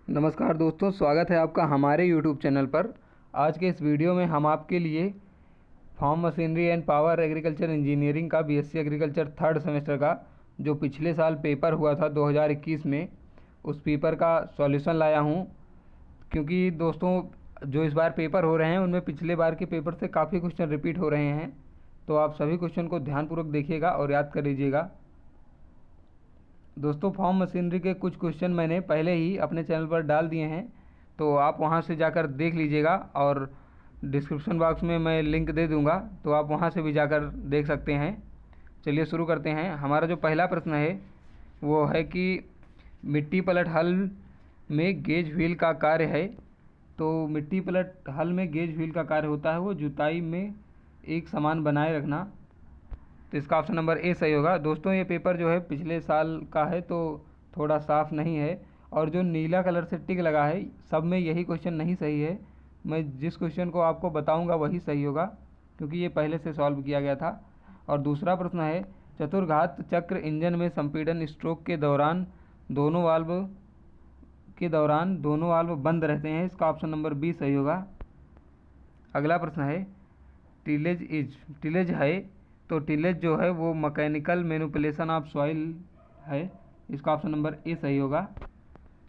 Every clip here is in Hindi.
नमस्कार दोस्तों, स्वागत है आपका हमारे YouTube चैनल पर। आज के इस वीडियो में हम आपके लिए farm machinery and power agriculture engineering का बीएससी एग्रीकल्चर थर्ड सेमेस्टर का जो पिछले साल पेपर हुआ था 2021 में, उस पेपर का सॉल्यूशन लाया हूं। क्योंकि दोस्तों जो इस बार पेपर हो रहे हैं उनमें पिछले बार के पेपर से काफ़ी क्वेश्चन रिपीट हो रहे हैं, तो आप सभी क्वेश्चन को ध्यानपूर्वक देखिएगा और याद कर लीजिएगा। दोस्तों फार्म मशीनरी के कुछ क्वेश्चन मैंने पहले ही अपने चैनल पर डाल दिए हैं, तो आप वहां से जाकर देख लीजिएगा और डिस्क्रिप्शन बॉक्स में मैं लिंक दे दूंगा, तो आप वहां से भी जाकर देख सकते हैं। चलिए शुरू करते हैं। हमारा जो पहला प्रश्न है वो है कि मिट्टी पलट हल में गेज व्हील का कार्य है। तो मिट्टी पलट हल में गेज व्हील का कार्य होता है वो जुताई में एक समान बनाए रखना। तो इसका ऑप्शन नंबर ए सही होगा। दोस्तों ये पेपर जो है पिछले साल का है, तो थोड़ा साफ नहीं है, और जो नीला कलर से टिक लगा है सब में यही क्वेश्चन नहीं सही है। मैं जिस क्वेश्चन को आपको बताऊंगा वही सही होगा, क्योंकि ये पहले से सॉल्व किया गया था। और दूसरा प्रश्न है चतुर्घात चक्र इंजन में संपीड़न स्ट्रोक के दौरान दोनों वाल्व बंद रहते हैं। इसका ऑप्शन नंबर बी सही होगा। अगला प्रश्न है टिलेज है। तो टिलेज जो है वो मैकेनिकल मैनिपुलेशन ऑफ सॉइल है। इसका ऑप्शन नंबर ए सही होगा।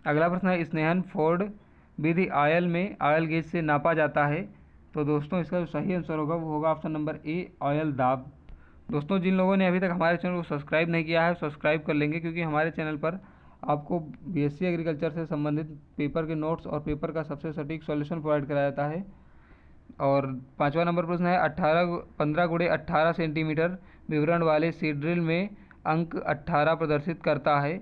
अगला प्रश्न है स्नेहन फोर्ड विधि आयल में आयल गेज से नापा जाता है। तो दोस्तों इसका जो सही आंसर होगा वो होगा ऑप्शन नंबर ए आयल दाब। दोस्तों जिन लोगों ने अभी तक हमारे चैनल को सब्सक्राइब नहीं किया है सब्सक्राइब कर लेंगे, क्योंकि हमारे चैनल पर आपको बीएससी एग्रीकल्चर से संबंधित पेपर के नोट्स और पेपर का सबसे सटीक सॉल्यूशन प्रोवाइड कराया जाता है। और पांचवा नंबर प्रश्न है 15 × 18 सेंटीमीटर विवरण वाले सीड ड्रिल में अंक 18 प्रदर्शित करता है।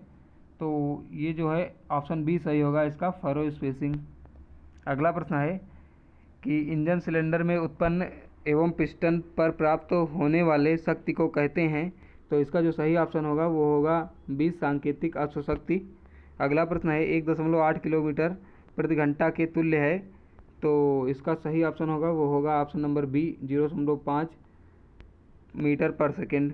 तो ये जो है ऑप्शन बी सही होगा, इसका फरो स्पेसिंग। अगला प्रश्न है कि इंजन सिलेंडर में उत्पन्न एवं पिस्टन पर प्राप्त होने वाले शक्ति को कहते हैं। तो इसका जो सही ऑप्शन होगा वो होगा बी सांकेतिक अश्वशक्ति। अगला प्रश्न है 1.8 किलोमीटर प्रति घंटा के तुल्य है। तो इसका सही ऑप्शन होगा वो होगा ऑप्शन नंबर बी 0.5 मीटर पर सेकेंड।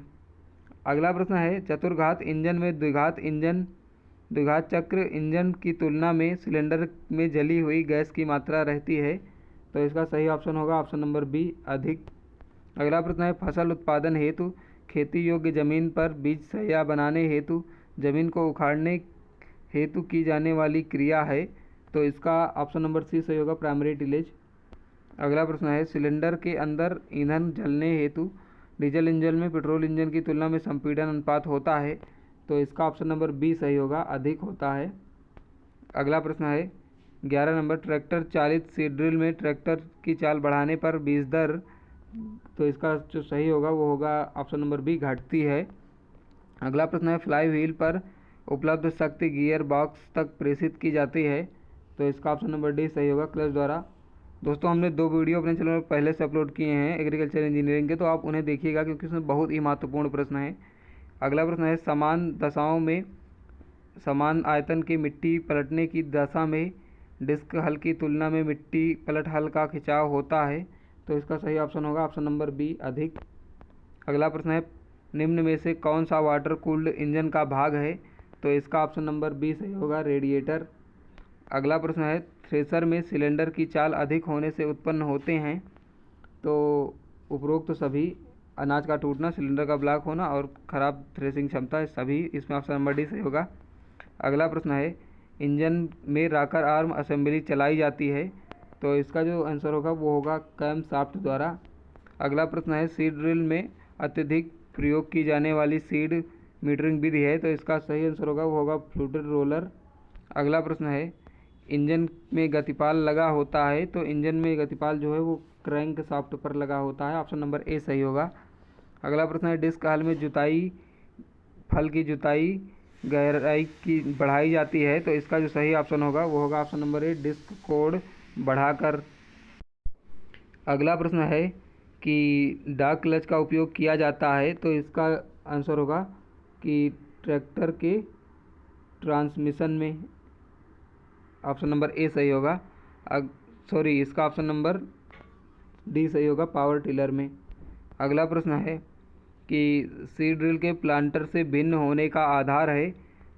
अगला प्रश्न है चतुर्घात इंजन में द्विघात चक्र इंजन की तुलना में सिलेंडर में जली हुई गैस की मात्रा रहती है। तो इसका सही ऑप्शन होगा ऑप्शन नंबर बी अधिक। अगला प्रश्न है फसल उत्पादन हेतु खेती योग्य जमीन पर बीज सहिया बनाने हेतु जमीन को उखाड़ने हेतु की जाने वाली क्रिया है। तो इसका ऑप्शन नंबर सी सही होगा, प्राइमरी टिलेज। अगला प्रश्न है सिलेंडर के अंदर ईंधन जलने हेतु डीजल इंजन में पेट्रोल इंजन की तुलना में संपीड़न अनुपात होता है। तो इसका ऑप्शन नंबर बी सही होगा, अधिक होता है। अगला प्रश्न है 11 नंबर ट्रैक्टर चालित सीड ड्रिल में ट्रैक्टर की चाल बढ़ाने पर बीज दर। तो इसका जो सही होगा वो होगा ऑप्शन नंबर बी घटती है। अगला प्रश्न है फ्लाई व्हील पर उपलब्ध शक्ति गियर बॉक्स तक प्रेषित की जाती है। तो इसका ऑप्शन नंबर डी सही होगा, क्लच द्वारा। दोस्तों हमने 2 वीडियो अपने चैनल पर पहले से अपलोड किए हैं एग्रीकल्चर इंजीनियरिंग के, तो आप उन्हें देखिएगा क्योंकि उसमें बहुत ही महत्वपूर्ण प्रश्न है। अगला प्रश्न है समान दशाओं में समान आयतन की मिट्टी पलटने की दशा में डिस्क हल की तुलना में मिट्टी पलट हल का खिंचाव होता है। तो इसका सही ऑप्शन होगा ऑप्शन नंबर बी अधिक। अगला प्रश्न है निम्न में से कौन सा वाटर कूल्ड इंजन का भाग है। तो इसका ऑप्शन नंबर बी सही होगा, रेडिएटर। अगला प्रश्न है थ्रेसर में सिलेंडर की चाल अधिक होने से उत्पन्न होते हैं। तो उपरोक्त तो सभी अनाज का टूटना, सिलेंडर का ब्लॉक होना और ख़राब थ्रेसिंग क्षमता सभी इसमें ऑप्शन नंबर डी सही होगा। अगला प्रश्न है इंजन में रॉकर आर्म असेंबली चलाई जाती है। तो इसका जो आंसर होगा वो होगा कैम शाफ्ट द्वारा। अगला प्रश्न है सीड ड्रिल में अत्यधिक प्रयोग की जाने वाली सीड मीटरिंग विधि है। तो इसका सही आंसर होगा वो होगा फ्लूटेड रोलर। अगला प्रश्न है इंजन में गतिपाल लगा होता है। तो इंजन में गतिपाल जो है वो क्रैंक शाफ्ट पर लगा होता है। ऑप्शन नंबर ए सही होगा। अगला प्रश्न है डिस्क हल में फल की जुताई गहराई की बढ़ाई जाती है। तो इसका जो सही ऑप्शन होगा वो होगा option number A disc code बढ़ाकर। अगला प्रश्न है कि डॉग क्लच का उपयोग किया जाता है। तो इसका आंसर होगा कि ट्रैक्टर के ट्रांसमिशन में। ऑप्शन नंबर ए सही होगा। इसका ऑप्शन नंबर डी सही होगा, पावर टिलर में। अगला प्रश्न है कि सीड ड्रिल के प्लांटर से भिन्न होने का आधार है।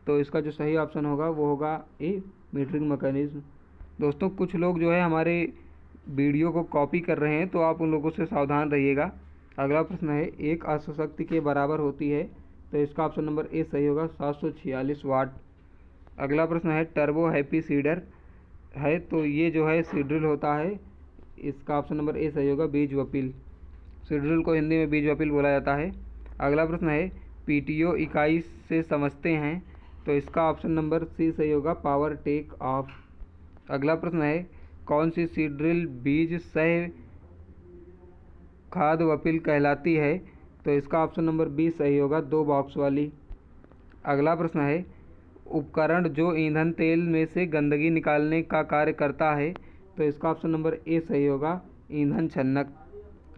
तो इसका जो सही ऑप्शन होगा वो होगा ए, मीटरिंग मैकेनिज्म। दोस्तों कुछ लोग जो है हमारे वीडियो को कॉपी कर रहे हैं, तो आप उन लोगों से सावधान रहिएगा। अगला प्रश्न है, एक अश्व शक्ति के बराबर होती है, तो इसका ऑप्शन नंबर ए सही होगा 746 वाट। अगला प्रश्न है, टर्बो हैप्पी सीडर है, तो ये जो है सीड्रिल होता है, इसका ऑप्शन नंबर ए सही होगा बीज वपील। सीड्रिल को हिंदी में बीज वपील बोला जाता है। अगला प्रश्न है, पीटीओ इकाई से समझते हैं, तो इसका ऑप्शन नंबर सी सही होगा पावर टेक ऑफ। अगला प्रश्न है, कौन सी सीड्रिल बीज सह खाद वपील कहलाती है, तो इसका ऑप्शन नंबर बी सही होगा 2 बॉक्स वाली। अगला प्रश्न है, उपकरण जो ईंधन तेल में से गंदगी निकालने का कार्य करता है, तो इसका ऑप्शन नंबर ए सही होगा ईंधन छन्नक।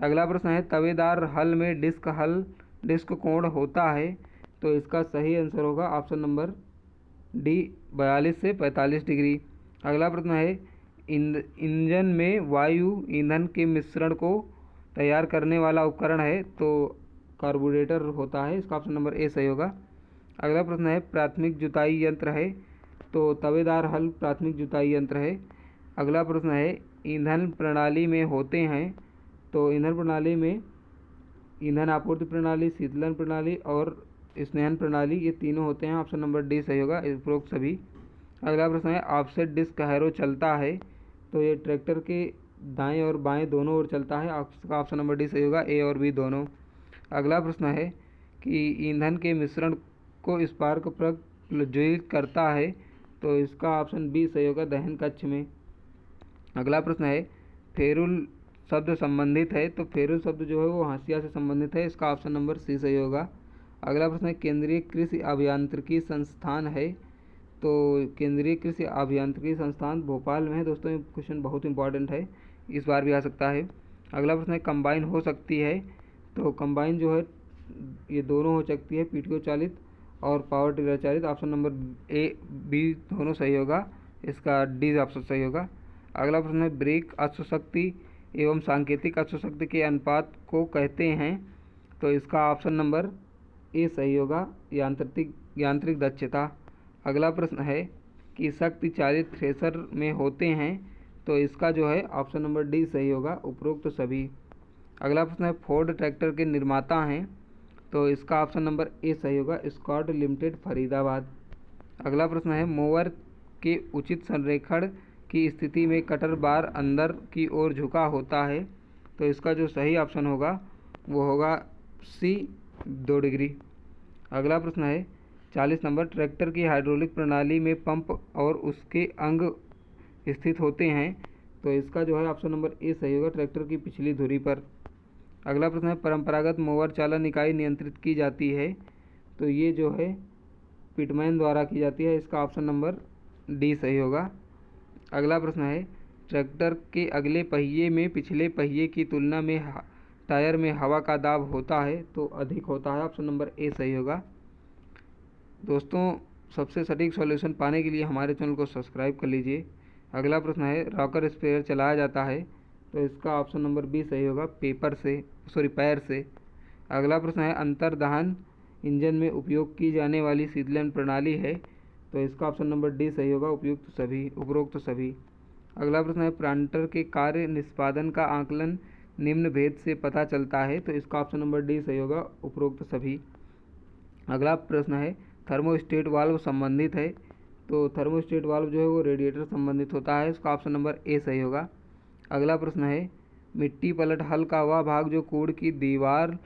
अगला प्रश्न है, तवेदार हल में डिस्क कोण होता है, तो इसका सही आंसर होगा ऑप्शन नंबर डी 42 से 45 डिग्री। अगला प्रश्न है, इंजन में वायु ईंधन के मिश्रण को तैयार करने वाला उपकरण है, तो कार्बोरेटर होता है, इसका ऑप्शन नंबर ए सही होगा। अगला प्रश्न है, प्राथमिक जुताई यंत्र है, तो तवेदार हल प्राथमिक जुताई यंत्र है। अगला प्रश्न है, ईंधन प्रणाली में होते हैं, तो ईंधन प्रणाली में ईंधन आपूर्ति प्रणाली, शीतलन प्रणाली और स्नेहन प्रणाली, ये तीनों होते हैं, ऑप्शन नंबर डी सही होगा उपरोक्त सभी। अगला प्रश्न है, ऑफसेट डिस्क हैरो चलता है, तो ये ट्रैक्टर के दाएं और बाएं दोनों ओर चलता है, इसका ऑप्शन नंबर डी सही होगा ए और बी दोनों। अगला प्रश्न है कि ईंधन के मिश्रण को स्पार्क प्लग प्रज्वलित करता है, तो इसका ऑप्शन बी सही होगा दहन कक्ष में। अगला प्रश्न है, फेरुल शब्द संबंधित है, तो फेरुल शब्द जो है वो हाशिया से संबंधित है, इसका ऑप्शन नंबर सी सही होगा। अगला प्रश्न है, केंद्रीय कृषि अभियांत्रिकी संस्थान है, तो केंद्रीय कृषि अभियांत्रिकी संस्थान भोपाल में है। दोस्तों ये क्वेश्चन बहुत इंपॉर्टेंट है, इस बार भी आ सकता है। अगला प्रश्न है, कंबाइन हो सकती है, तो कंबाइन जो है ये दोनों हो सकती है, पीटीओ चालित और पावर टिलर चालित, ऑप्शन नंबर ए बी दोनों सही होगा, इसका डी ऑप्शन सही होगा। अगला प्रश्न है, ब्रेक अश्वशक्ति एवं सांकेतिक अश्वशक्ति के अनुपात को कहते हैं, तो इसका ऑप्शन नंबर ए सही होगा यांत्रिक दक्षता। अगला प्रश्न है कि शक्ति चालित थ्रेसर में होते हैं, तो इसका जो है ऑप्शन नंबर डी सही होगा उपरोक्त सभी। अगला प्रश्न है, फोर्ड ट्रैक्टर के निर्माता हैं, तो इसका ऑप्शन नंबर ए सही होगा स्कॉट लिमिटेड फरीदाबाद। अगला प्रश्न है, मोवर के उचित संरेखण की स्थिति में कटर बार अंदर की ओर झुका होता है, तो इसका जो सही ऑप्शन होगा वो होगा सी 2 डिग्री। अगला प्रश्न है, 40 नंबर, ट्रैक्टर की हाइड्रोलिक प्रणाली में पंप और उसके अंग स्थित होते हैं, तो इसका जो है ऑप्शन नंबर ए सही होगा ट्रैक्टर की पिछली धुरी पर। अगला प्रश्न है, परंपरागत मोवर चालन इकाई नियंत्रित की जाती है, तो ये जो है पिटमैन द्वारा की जाती है, इसका ऑप्शन नंबर डी सही होगा। अगला प्रश्न है, ट्रैक्टर के अगले पहिए में पिछले पहिए की तुलना में टायर में हवा का दाब होता है, तो अधिक होता है, ऑप्शन नंबर ए सही होगा। दोस्तों सबसे सटीक सॉल्यूशन पाने के लिए हमारे चैनल को सब्सक्राइब कर लीजिए। अगला प्रश्न है, रॉकर स्प्रेयर चलाया जाता है, तो इसका ऑप्शन नंबर बी सही होगा पैर से। अगला प्रश्न है, अंतर्दहन इंजन में उपयोग की जाने वाली शीतलन प्रणाली है, तो इसका ऑप्शन नंबर डी सही होगा उपरोक्त सभी। अगला प्रश्न है, प्लांटर के कार्य निष्पादन का आकलन निम्न भेद से पता चलता है, तो इसका ऑप्शन नंबर डी सही होगा उपरोक्त सभी। अगला प्रश्न है, थर्मोस्टेट वाल्व संबंधित है, तो थर्मोस्टेट वाल्व जो है वो रेडिएटर संबंधित होता है, इसका ऑप्शन नंबर ए सही होगा। अगला प्रश्न है, मिट्टी पलट हल का वह भाग जो कूड़ की दीवार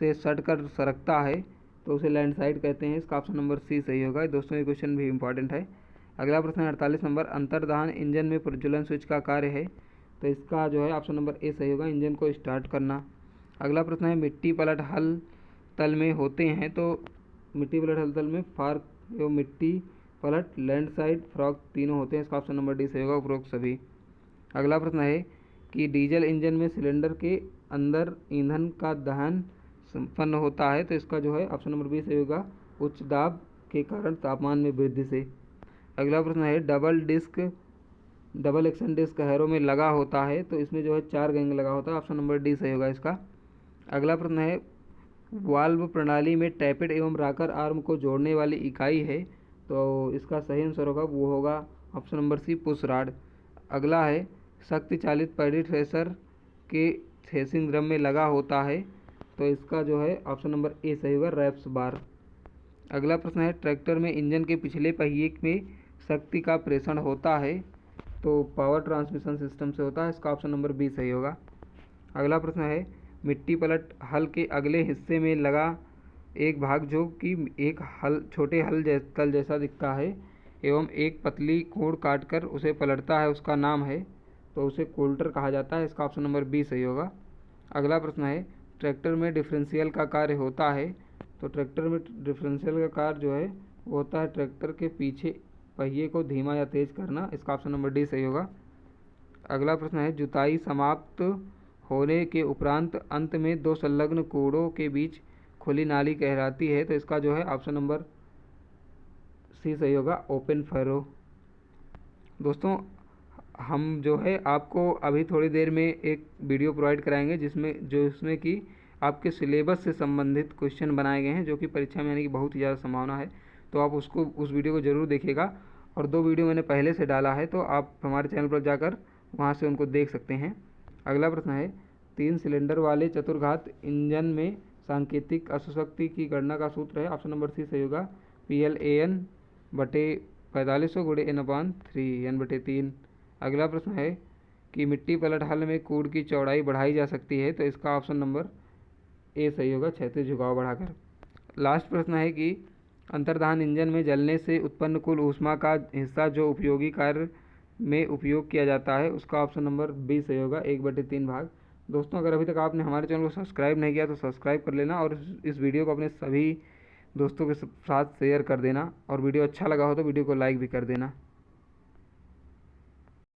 से सटकर सरकता है, तो उसे लैंडसाइड कहते हैं, इसका ऑप्शन नंबर सी सही होगा। दोस्तों ये क्वेश्चन भी इंपॉर्टेंट है। अगला प्रश्न है 48 नंबर, अंतर्दहन इंजन में प्रज्वलन स्विच का कार्य है, तो इसका जो है ऑप्शन नंबर ए सही होगा इंजन को स्टार्ट करना। अगला प्रश्न है, मिट्टी पलट हल तल में होते हैं, तो मिट्टी पलट हल तल में फार्क एवं मिट्टी पलट लैंडसाइड फ्रॉग तीनों होते हैं, इसका ऑप्शन नंबर डी सही होगा उपरोक्त सभी। अगला प्रश्न है कि डीजल इंजन में सिलेंडर के अंदर ईंधन का दहन संपन्न होता है, तो इसका जो है ऑप्शन नंबर बी सही होगा उच्च दाब के कारण तापमान में वृद्धि से। अगला प्रश्न है, डबल एक्शन डिस्क हैरो में लगा होता है, तो इसमें जो है 4 गैंग लगा होता है, ऑप्शन नंबर डी सही होगा इसका। अगला प्रश्न है, वाल्व प्रणाली में टैपेट एवं राकर आर्म को जोड़ने वाली इकाई है, तो इसका सही आंसर होगा वो होगा option number C, push rod. अगला है शक्ति चालित पैडी थ्रेशर के थ्रेसिंग ड्रम में लगा होता है, तो इसका जो है ऑप्शन नंबर ए सही होगा, रैप्स बार। अगला प्रश्न है ट्रैक्टर में इंजन के पिछले पहिए में शक्ति का प्रेषण होता है, तो पावर ट्रांसमिशन सिस्टम से होता है, इसका ऑप्शन नंबर बी सही होगा। अगला प्रश्न है मिट्टी पलट हल के अगले हिस्से में लगा एक भाग जो कि एक हल छोटे कल जैसा दिखता है एवं एक पतली कोण काटकर उसे पलटता है, उसका नाम है, तो उसे कोल्टर कहा जाता है, इसका ऑप्शन नंबर बी सही होगा। अगला प्रश्न है ट्रैक्टर में डिफरेंशियल का कार्य होता है, तो ट्रैक्टर में डिफरेंशियल का कार्य जो है वो होता है ट्रैक्टर के पीछे पहिए को धीमा या तेज करना, इसका ऑप्शन नंबर डी सही होगा। अगला प्रश्न है जुताई समाप्त होने के उपरांत अंत में दो संलग्न कोड़ों के बीच खुली नाली कहलाती है, तो इसका जो है ऑप्शन नंबर सी सही होगा, ओपन फरो। दोस्तों हम जो है आपको अभी थोड़ी देर में एक वीडियो प्रोवाइड कराएंगे जिसमें कि आपके सिलेबस से संबंधित क्वेश्चन बनाए गए हैं, जो कि परीक्षा में आने की बहुत ही ज़्यादा संभावना है, तो आप उस वीडियो को ज़रूर देखिएगा। और 2 वीडियो मैंने पहले से डाला है, तो आप हमारे चैनल पर जाकर वहाँ से उनको देख सकते हैं। अगला प्रश्न है 3 सिलेंडर वाले चतुर्घात इंजन में सांकेतिक अश्वशक्ति की गणना का सूत्र है, ऑप्शन नंबर सी सही होगा, PL/4500 N/3 अगला प्रश्न है कि मिट्टी पलट हल में कूड़ की चौड़ाई बढ़ाई जा सकती है, तो इसका ऑप्शन नंबर ए सही होगा, क्षैतिज झुकाव बढ़ाकर। लास्ट प्रश्न है कि अंतर्दहन इंजन में जलने से उत्पन्न कुल ऊष्मा का हिस्सा जो उपयोगी कार्य में उपयोग किया जाता है, उसका ऑप्शन नंबर बी सही होगा, 1/3 भाग। दोस्तों अगर अभी तक आपने हमारे चैनल को सब्सक्राइब नहीं किया तो सब्सक्राइब कर लेना और इस वीडियो को अपने सभी दोस्तों के साथ शेयर कर देना, और वीडियो अच्छा लगा हो तो वीडियो को लाइक भी कर देना।